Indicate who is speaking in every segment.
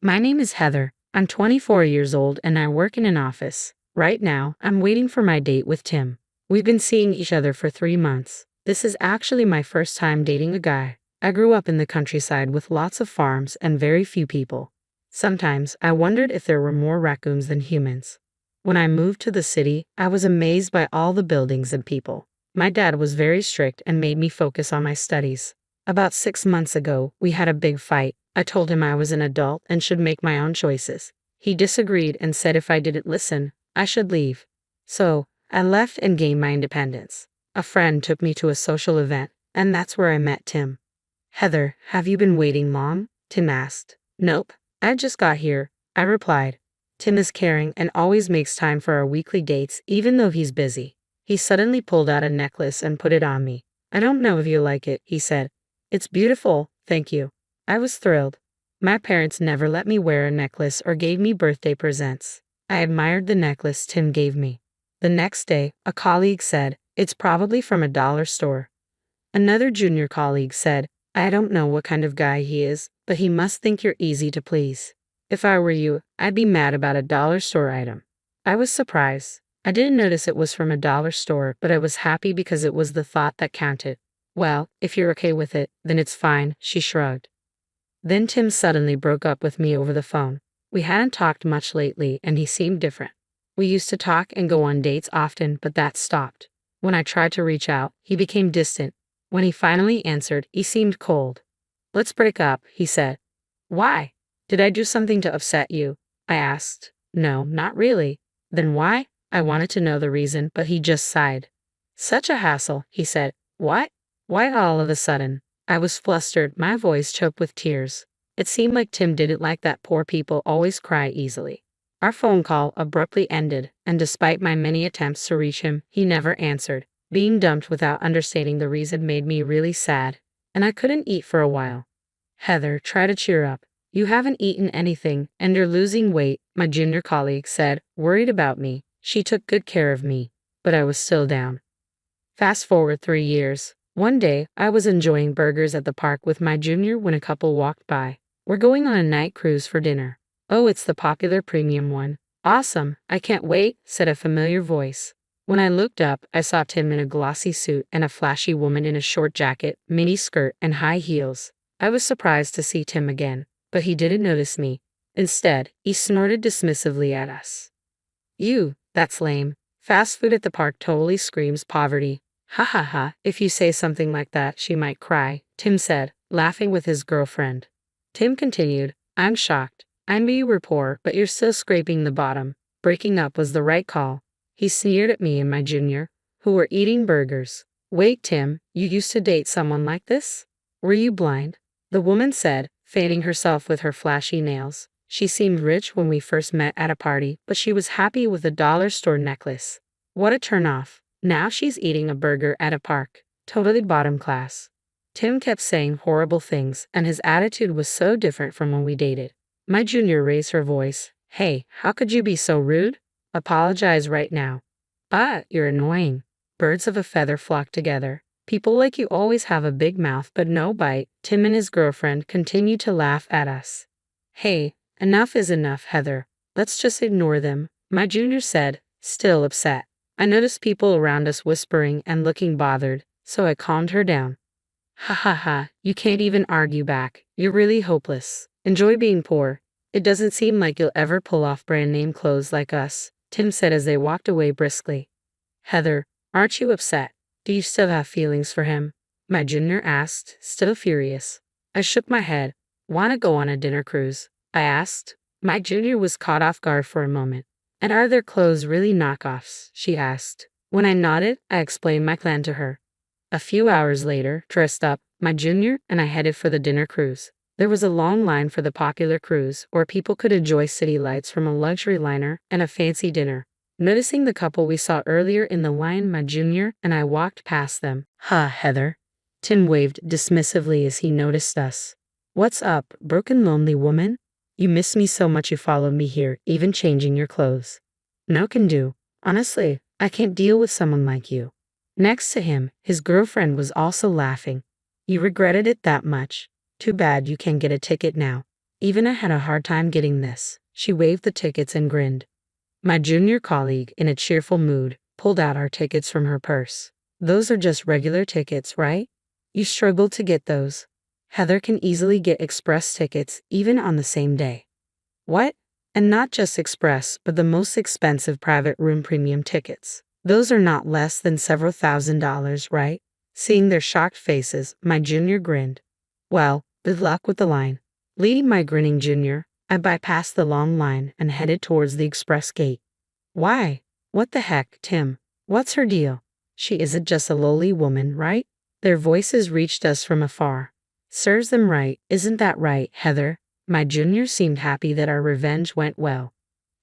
Speaker 1: My name is Heather. I'm 24 years old and I work in an office. Right now, I'm waiting for my date with Tim. We've been seeing each other for 3 months. This is actually my first time dating a guy. I grew up in the countryside with lots of farms and very few people. Sometimes I wondered if there were more raccoons than humans. When I moved to the city, I was amazed by all the buildings and people. My dad was very strict and made me focus on my studies. About 6 months ago, we had a big fight. I told him I was an adult and should make my own choices. He disagreed and said if I didn't listen, I should leave. So, I left and gained my independence. A friend took me to a social event, and that's where I met Tim. Heather, have you been waiting long? Tim asked. Nope, I just got here, I replied. Tim is caring and always makes time for our weekly dates even though he's busy. He suddenly pulled out a necklace and put it on me. I don't know if you like it, he said. It's beautiful, thank you. I was thrilled. My parents never let me wear a necklace or gave me birthday presents. I admired the necklace Tim gave me. The next day, a colleague said, it's probably from a dollar store. Another junior colleague said, I don't know what kind of guy he is, but he must think you're easy to please. If I were you, I'd be mad about a dollar store item. I was surprised. I didn't notice it was from a dollar store, but I was happy because it was the thought that counted. Well, if you're okay with it, then it's fine, she shrugged. Then Tim suddenly broke up with me over the phone. We hadn't talked much lately and he seemed different. We used to talk and go on dates often, but that stopped. When I tried to reach out, he became distant. When he finally answered, he seemed cold. Let's break up, he said. Why? Did I do something to upset you? I asked. No, not really. Then why? I wanted to know the reason, but he just sighed. Such a hassle, he said. What? Why all of a sudden? I was flustered, my voice choked with tears. It seemed like Tim didn't like that poor people always cry easily. Our phone call abruptly ended, and despite my many attempts to reach him, he never answered. Being dumped without understanding the reason made me really sad, and I couldn't eat for a while. Heather, try to cheer up. You haven't eaten anything, and you're losing weight, my junior colleague said, worried about me. She took good care of me, but I was still down. Fast forward 3 years. One day, I was enjoying burgers at the park with my junior when a couple walked by. We're going on a night cruise for dinner. Oh, it's the popular premium one. Awesome, I can't wait, said a familiar voice. When I looked up, I saw Tim in a glossy suit and a flashy woman in a short jacket, mini skirt, and high heels. I was surprised to see Tim again, but he didn't notice me. Instead, he snorted dismissively at us. You, that's lame. Fast food at the park totally screams poverty. Ha ha ha, if you say something like that, she might cry, Tim said, laughing with his girlfriend. Tim continued, I'm shocked. I knew you were poor, but you're still scraping the bottom. Breaking up was the right call. He sneered at me and my junior, who were eating burgers. Wait, Tim, you used to date someone like this? Were you blind? The woman said, fanning herself with her flashy nails. She seemed rich when we first met at a party, but she was happy with a dollar store necklace. What a turnoff. Now she's eating a burger at a park. Totally bottom class. Tim kept saying horrible things, and his attitude was so different from when we dated. My junior raised her voice. Hey, how could you be so rude? Apologize right now. You're annoying. Birds of a feather flock together. People like you always have a big mouth but no bite. Tim and his girlfriend continued to laugh at us. Hey, enough is enough, Heather. Let's just ignore them, my junior said, still upset. I noticed people around us whispering and looking bothered, so I calmed her down. Ha ha ha, you can't even argue back. You're really hopeless. Enjoy being poor. It doesn't seem like you'll ever pull off brand name clothes like us, Tim said as they walked away briskly. Heather, aren't you upset? Do you still have feelings for him? My junior asked, still furious. I shook my head. Wanna go on a dinner cruise? I asked. My junior was caught off guard for a moment. And are their clothes really knockoffs? She asked. When I nodded, I explained my plan to her. A few hours later, dressed up, my junior and I headed for the dinner cruise. There was a long line for the popular cruise, where people could enjoy city lights from a luxury liner and a fancy dinner. Noticing the couple we saw earlier in the line, my junior and I walked past them. Heather. Tim waved dismissively as he noticed us. What's up, broken lonely woman? You miss me so much you followed me here, even changing your clothes. No can do. Honestly, I can't deal with someone like you. Next to him, his girlfriend was also laughing. You regretted it that much? Too bad you can't get a ticket now. Even I had a hard time getting this. She waved the tickets and grinned. My junior colleague, in a cheerful mood, pulled out our tickets from her purse. Those are just regular tickets, right? You struggled to get those. Heather can easily get express tickets even on the same day. What? And not just express, but the most expensive private room premium tickets. Those are not less than several $1,000s, right? Seeing their shocked faces, my junior grinned. Well, good luck with the line. Leading my grinning junior, I bypassed the long line and headed towards the express gate. Why? What the heck, Tim? What's her deal? She isn't just a lowly woman, right? Their voices reached us from afar. Serves them right, isn't that right, Heather? My junior seemed happy that our revenge went well.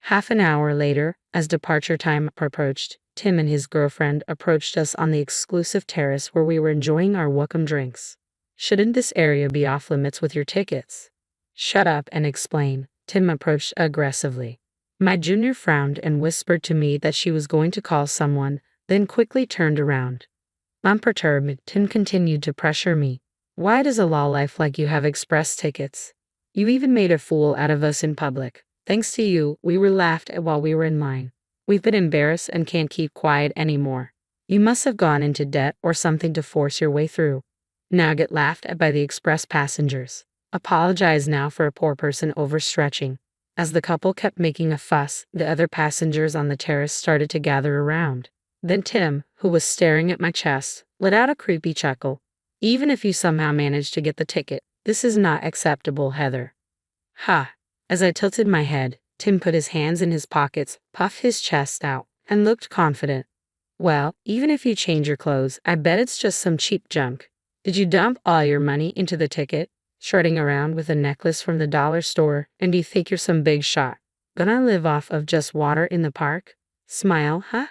Speaker 1: Half an hour later, as departure time approached, Tim and his girlfriend approached us on the exclusive terrace where we were enjoying our welcome drinks. Shouldn't this area be off limits with your tickets? Shut up and explain, Tim approached aggressively. My junior frowned and whispered to me that she was going to call someone, then quickly turned around. Unperturbed, Tim continued to pressure me. Why does a lowlife like you have express tickets? You even made a fool out of us in public. Thanks to you, we were laughed at while we were in line. We've been embarrassed and can't keep quiet anymore. You must have gone into debt or something to force your way through. Now get laughed at by the express passengers. Apologize now for a poor person overstretching. As the couple kept making a fuss, the other passengers on the terrace started to gather around. Then Tim, who was staring at my chest, let out a creepy chuckle. Even if you somehow managed to get the ticket, this is not acceptable, Heather. Ha! As I tilted my head, Tim put his hands in his pockets, puffed his chest out, and looked confident. Well, even if you change your clothes, I bet it's just some cheap junk. Did you dump all your money into the ticket? Strutting around with a necklace from the dollar store, and do you think you're some big shot? Gonna live off of just water in the park? Smile, huh?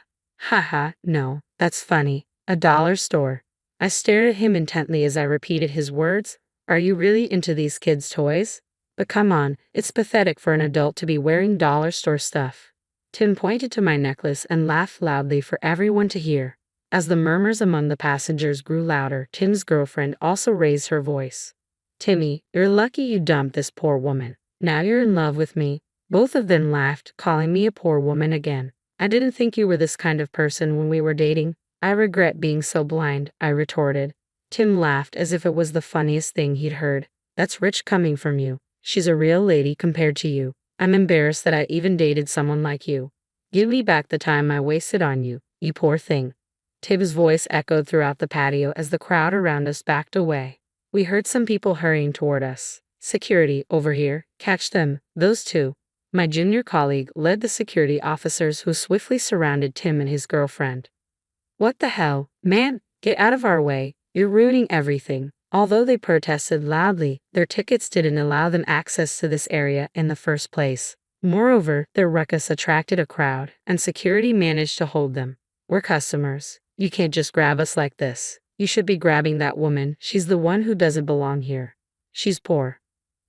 Speaker 1: Ha ha, no, that's funny. A dollar store. I stared at him intently as I repeated his words. Are you really into these kids' toys? But come on, it's pathetic for an adult to be wearing dollar store stuff. Tim pointed to my necklace and laughed loudly for everyone to hear. As the murmurs among the passengers grew louder, Tim's girlfriend also raised her voice. Timmy, you're lucky you dumped this poor woman. Now you're in love with me. Both of them laughed, calling me a poor woman again. I didn't think you were this kind of person when we were dating. I regret being so blind, I retorted. Tim laughed as if it was the funniest thing he'd heard. That's rich coming from you. She's a real lady compared to you. I'm embarrassed that I even dated someone like you. Give me back the time I wasted on you, you poor thing. Tim's voice echoed throughout the patio as the crowd around us backed away. We heard some people hurrying toward us. Security, over here. Catch them, those two. My junior colleague led the security officers who swiftly surrounded Tim and his girlfriend. What the hell, man? Get out of our way. You're ruining everything. Although they protested loudly, their tickets didn't allow them access to this area in the first place. Moreover, their ruckus attracted a crowd, and security managed to hold them. We're customers. You can't just grab us like this. You should be grabbing that woman. She's the one who doesn't belong here. She's poor.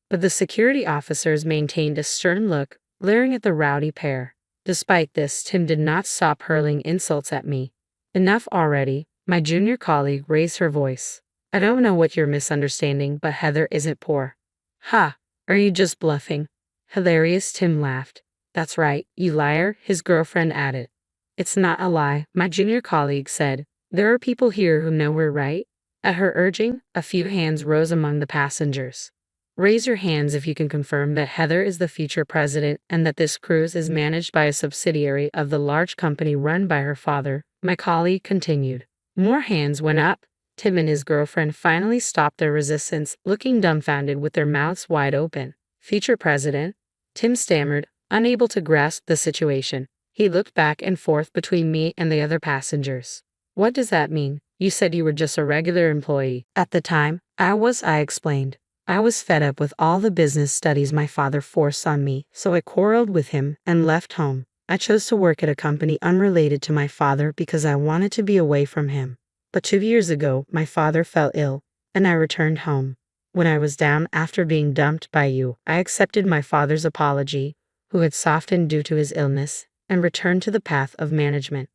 Speaker 1: But the security officers maintained a stern look, glaring at the rowdy pair. Despite this, Tim did not stop hurling insults at me. Enough already, my junior colleague raised her voice. I don't know what you're misunderstanding, but Heather isn't poor. Ha! Are you just bluffing? Hilarious, Tim laughed. That's right, you liar, his girlfriend added. It's not a lie, my junior colleague said. There are people here who know we're right. At her urging, a few hands rose among the passengers. Raise your hands if you can confirm that Heather is the future president and that this cruise is managed by a subsidiary of the large company run by her father, my colleague continued. More hands went up. Tim and his girlfriend finally stopped their resistance, looking dumbfounded with their mouths wide open. Future president? Tim stammered, unable to grasp the situation. He looked back and forth between me and the other passengers. What does that mean? You said you were just a regular employee. At the time, I explained. I was fed up with all the business studies my father forced on me, so I quarreled with him and left home. I chose to work at a company unrelated to my father because I wanted to be away from him. But 2 years ago, my father fell ill, and I returned home. When I was down after being dumped by you, I accepted my father's apology, who had softened due to his illness, and returned to the path of management.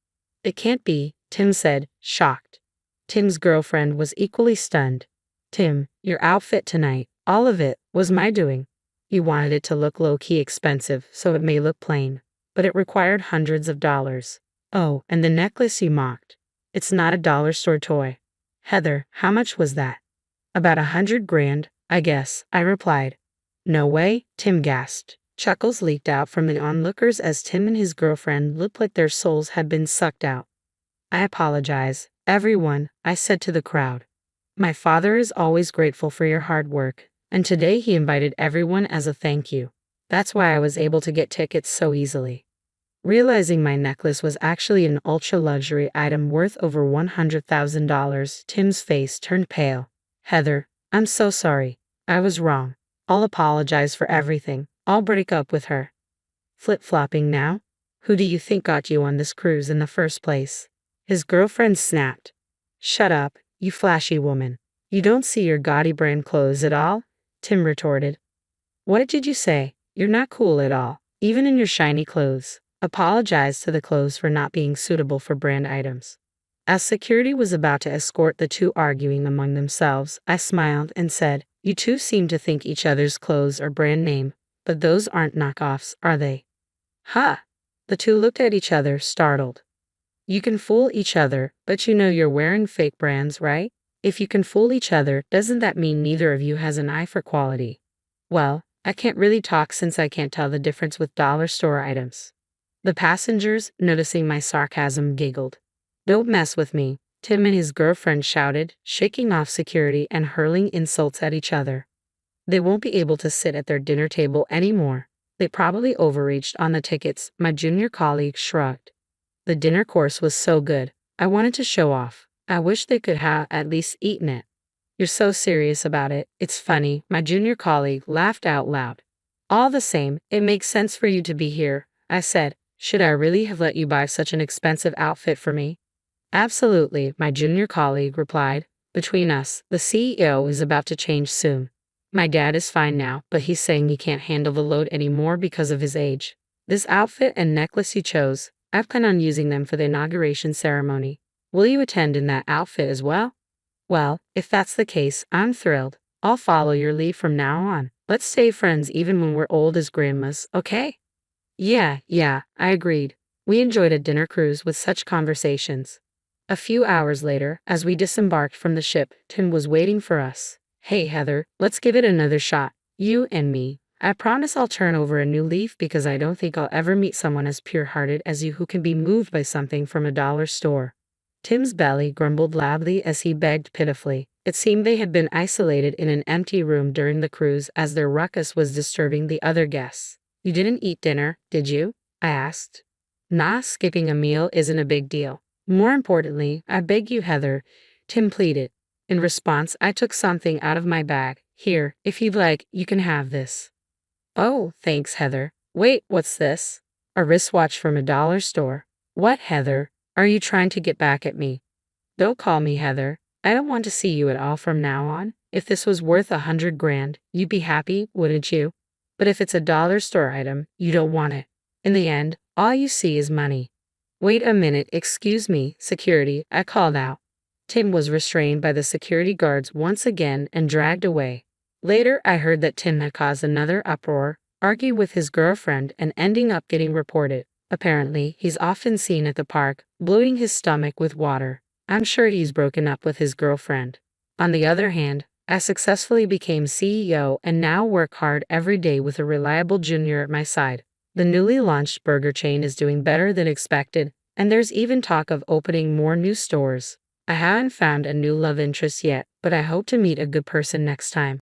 Speaker 1: It can't be, Tim said, shocked. Tim's girlfriend was equally stunned. Tim, your outfit tonight, all of it, was my doing. You wanted it to look low-key expensive, so it may look plain. But it required hundreds of dollars. Oh, and the necklace, you mocked. It's not a dollar store toy. Heather, how much was that? About 100 grand, I guess, I replied. No way, Tim gasped. Chuckles leaked out from the onlookers as Tim and his girlfriend looked like their souls had been sucked out. I apologize, everyone, I said to the crowd. My father is always grateful for your hard work, and today he invited everyone as a thank you. That's why I was able to get tickets so easily. Realizing my necklace was actually an ultra-luxury item worth over $100,000, Tim's face turned pale. Heather, I'm so sorry. I was wrong. I'll apologize for everything. I'll break up with her. Flip-flopping now? Who do you think got you on this cruise in the first place? His girlfriend snapped. Shut up, you flashy woman. You don't see your gaudy brand clothes at all? Tim retorted. What did you say? You're not cool at all, even in your shiny clothes. Apologize to the clothes for not being suitable for brand items. As security was about to escort the two arguing among themselves, I smiled and said, You two seem to think each other's clothes are brand name, but those aren't knockoffs, are they? Huh? The two looked at each other, startled. You can fool each other, but you know you're wearing fake brands, right? If you can fool each other, doesn't that mean neither of you has an eye for quality? Well, I can't really talk since I can't tell the difference with dollar store items. The passengers, noticing my sarcasm, giggled. Don't mess with me, Tim and his girlfriend shouted, shaking off security and hurling insults at each other. They won't be able to sit at their dinner table anymore. They probably overreached on the tickets, my junior colleague shrugged. The dinner course was so good. I wanted to show off. I wish they could have at least eaten it. You're so serious about it. It's funny, my junior colleague laughed out loud. All the same, it makes sense for you to be here, I said. Should I really have let you buy such an expensive outfit for me? Absolutely, my junior colleague replied. Between us, the CEO is about to change soon. My dad is fine now, but he's saying he can't handle the load anymore because of his age. This outfit and necklace you chose, I plan on using them for the inauguration ceremony. Will you attend in that outfit as well? Well, if that's the case, I'm thrilled. I'll follow your lead from now on. Let's stay friends even when we're old as grandmas, okay? Yeah, I agreed. We enjoyed a dinner cruise with such conversations. A few hours later, as we disembarked from the ship, Tim was waiting for us. Hey Heather, let's give it another shot. You and me. I promise I'll turn over a new leaf because I don't think I'll ever meet someone as pure-hearted as you who can be moved by something from a dollar store. Tim's belly grumbled loudly as he begged pitifully. It seemed they had been isolated in an empty room during the cruise as their ruckus was disturbing the other guests. You didn't eat dinner, did you? I asked. Nah, skipping a meal isn't a big deal. More importantly, I beg you, Heather, Tim pleaded. In response, I took something out of my bag. Here, if you'd like, you can have this. Oh, thanks, Heather. Wait, what's this? A wristwatch from a dollar store. What, Heather? Are you trying to get back at me? Don't call me Heather. I don't want to see you at all from now on. If this was worth 100 grand, you'd be happy, wouldn't you? But if it's a dollar store item, you don't want it. In the end, all you see is money. Wait a minute, excuse me, security, I called out. Tim was restrained by the security guards once again and dragged away. Later, I heard that Tim had caused another uproar, argued with his girlfriend, and ending up getting reported. Apparently, he's often seen at the park, bloating his stomach with water. I'm sure he's broken up with his girlfriend. On the other hand, I successfully became CEO and now work hard every day with a reliable junior at my side. The newly launched burger chain is doing better than expected, and there's even talk of opening more new stores. I haven't found a new love interest yet, but I hope to meet a good person next time.